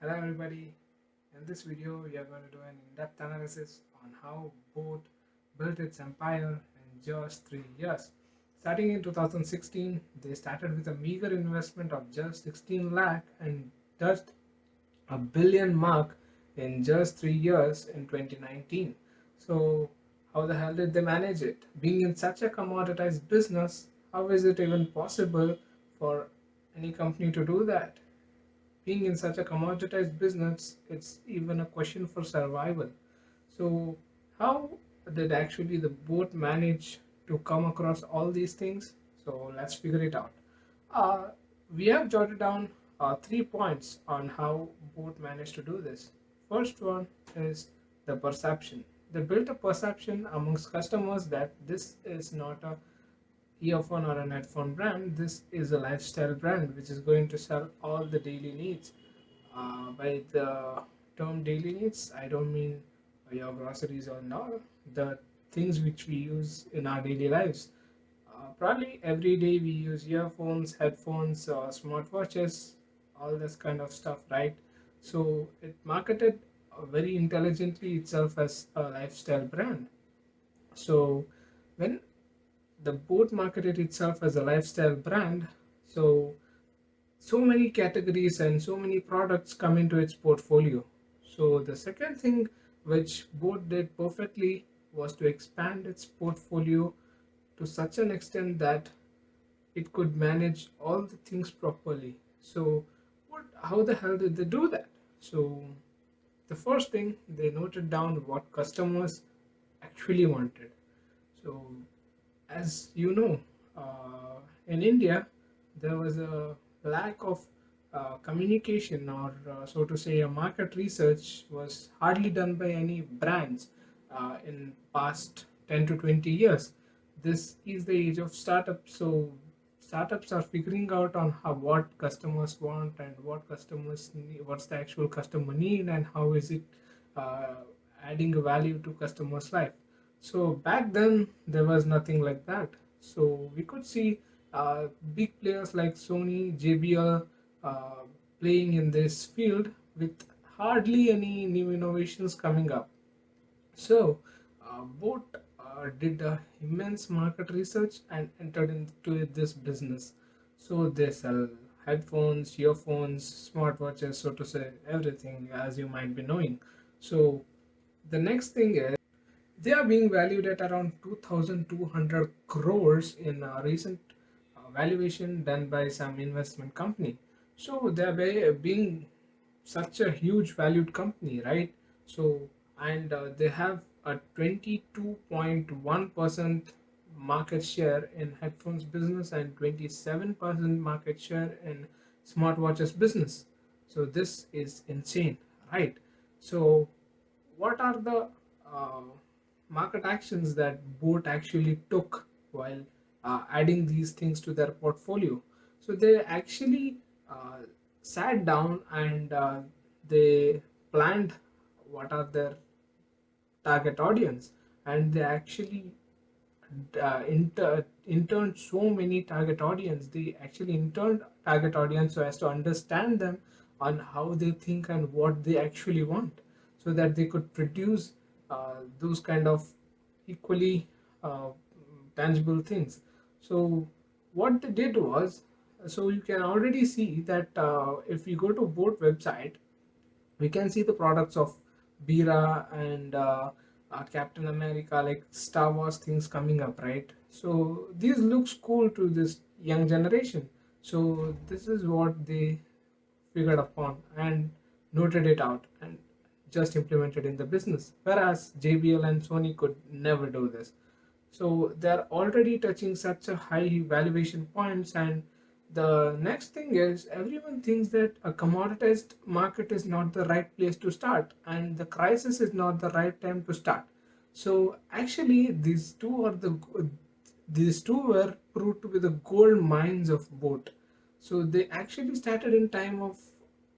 Hello everybody. In this video we are going to do an in-depth analysis on how boat built its empire in just 3 years. Starting in 2016, they started with a meager investment of just 16 lakh and touched a billion mark in just 3 years in 2019. So how the hell did they manage it? Being in such a commoditized business, how is it even possible for any company to do that? Being in such a commoditized business, it's even a question for survival. So, how did actually the boat manage to come across all these things? So, let's figure it out. Uh, we have jotted down 3 points on how boat managed to do this. First one is the perception. They built a perception amongst customers that this is not a earphone or an headphone brand. This is a lifestyle brand which is going to sell all the daily needs. By the term daily needs, I don't mean your groceries or no, the things which we use in our daily lives. Probably every day we use earphones, headphones, smartwatches, all this kind of stuff, right? So it marketed very intelligently itself as a lifestyle brand. So when the boat marketed itself as a lifestyle brand, so many categories and so many products come into its portfolio. So the second thing which boat did perfectly was to expand its portfolio to such an extent that it could manage all the things properly. So how the hell did they do that? So the first thing, they noted down what customers actually wanted. So as you know, in India, there was a lack of communication, or so to say, a market research was hardly done by any brands in past 10 to 20 years. This is the age of startups, so startups are figuring out on how what customers want and what customers need, what's the actual customer need, and how is it uh, adding a value to customers' life. So back then there was nothing like that. So we could see big players like Sony, JBL uh, playing in this field with hardly any new innovations coming up. So both did immense market research and entered into this business. So they sell headphones, earphones, smartwatches, so to say, everything as you might be knowing. So the next thing is they are being valued at around 2,200 crores in a recent valuation done by some investment company. So they are being such a huge valued company, right? So, and they have a 22.1% market share in headphones business and 27% market share in smartwatches business. So this is insane, right? So what are the uh, market actions that boat actually took while adding these things to their portfolio? So they actually sat down and they planned what are their target audience, and they actually interned so many target audience. They actually interned target audience so as to understand them on how they think and what they actually want, so that they could produce those kind of equally uh, tangible things. So what they did was, so you can already see that if you go to boat website, we can see the products of Bira and Captain America, like Star Wars things coming up, right? So these looks cool to this young generation. So this is what they figured upon and noted it out and just implemented in the business. Whereas JBL and Sony could never do this. So they're already touching such a high valuation points. And the next thing is, everyone thinks that a commoditized market is not the right place to start, and the crisis is not the right time to start. So actually, these two were proved to be the gold mines of both. So they actually started in time of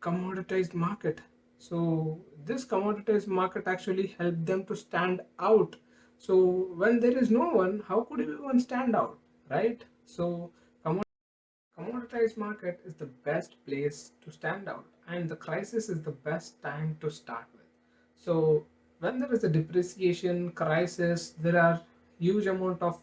commoditized market. So this commoditized market actually helped them to stand out. So when there is no one, how could everyone stand out, right? So commoditized market is the best place to stand out. and the crisis is the best time to start with. So when there is a depreciation crisis, there are huge amount of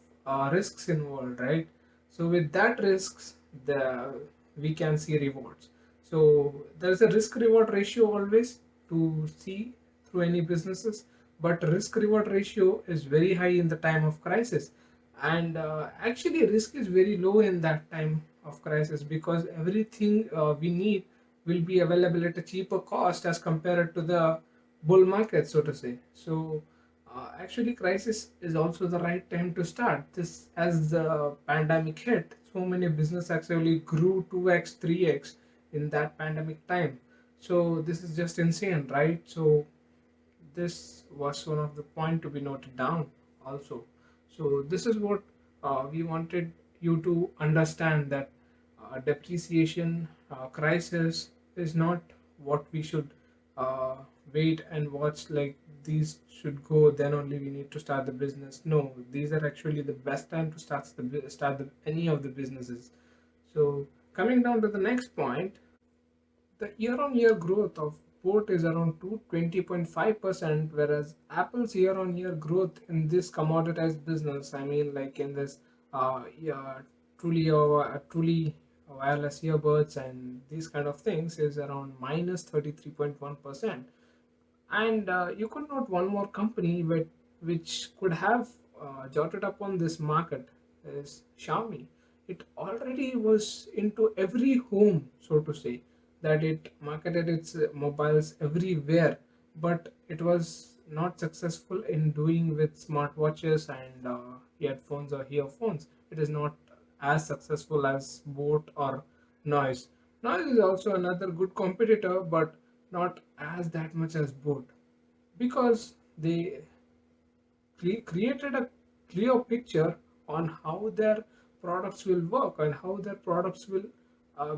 risks involved, right? So with that risks, the we can see rewards. So there is a risk reward ratio always to see through any businesses, but risk reward ratio is very high in the time of crisis, and actually risk is very low in that time of crisis because everything we need will be available at a cheaper cost as compared to the bull market, so to say. So actually crisis is also the right time to start this. As the pandemic hit, so many business actually grew 2x 3x in that pandemic time. So this is just insane, right? So this was one of the point to be noted down also. So this is what we wanted you to understand, that depreciation crisis is not what we should uh, wait and watch, like these should go then only we need to start the business. No, these are actually the best time to start any of the businesses. So coming down to the next point, the year-on-year growth of boat is around 220.5%, whereas Apple's year-on-year growth in this commoditized business, I mean, like in this yeah, truly wireless earbuds and these kind of things, is around minus 33.1%. And you could note one more company which could have jotted up on this market is Xiaomi. It already was into every home, so to say, that it marketed its mobiles everywhere, but it was not successful in doing with smartwatches and headphones or earphones. It is not as successful as Boat or Noise. Noise is also another good competitor, but not as that much as Boat, because they created a clear picture on how their products will work and how their products will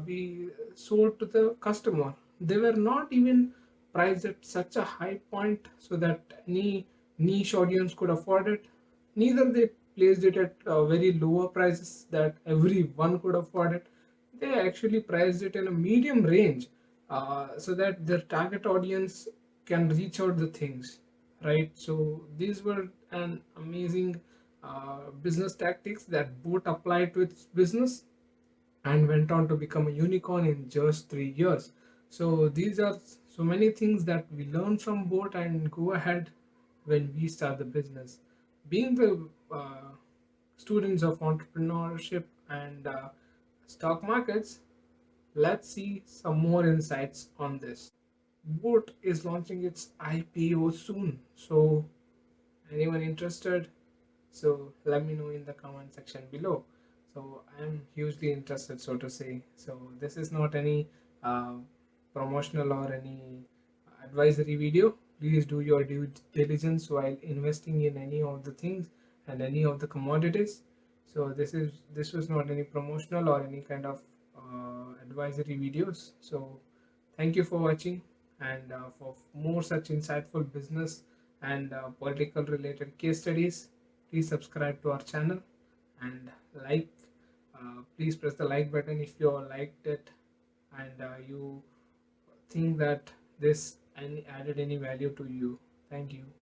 be sold to the customer. They were not even priced at such a high point so that any niche audience could afford it. Neither they placed it at very lower prices that everyone could afford it. They actually priced it in a medium range so that their target audience can reach out the things, right? So these were an amazing business tactics that Boat applied to its business and went on to become a unicorn in just 3 years. So these are so many things that we learn from Boat and go ahead when we start the business. Being the students of entrepreneurship and stock markets, let's see some more insights on this. Boat is launching its IPO soon, so anyone interested, so let me know in the comment section below. So I'm hugely interested, so to say. So this is not any uh, promotional or any advisory video. Please do your due diligence while investing in any of the things and any of the commodities. So this was not any promotional or any kind of advisory videos. So thank you for watching, and for more such insightful business and political related case studies, please subscribe to our channel and like. Please press the like button if you all liked it and you think that this added any value to you. Thank you.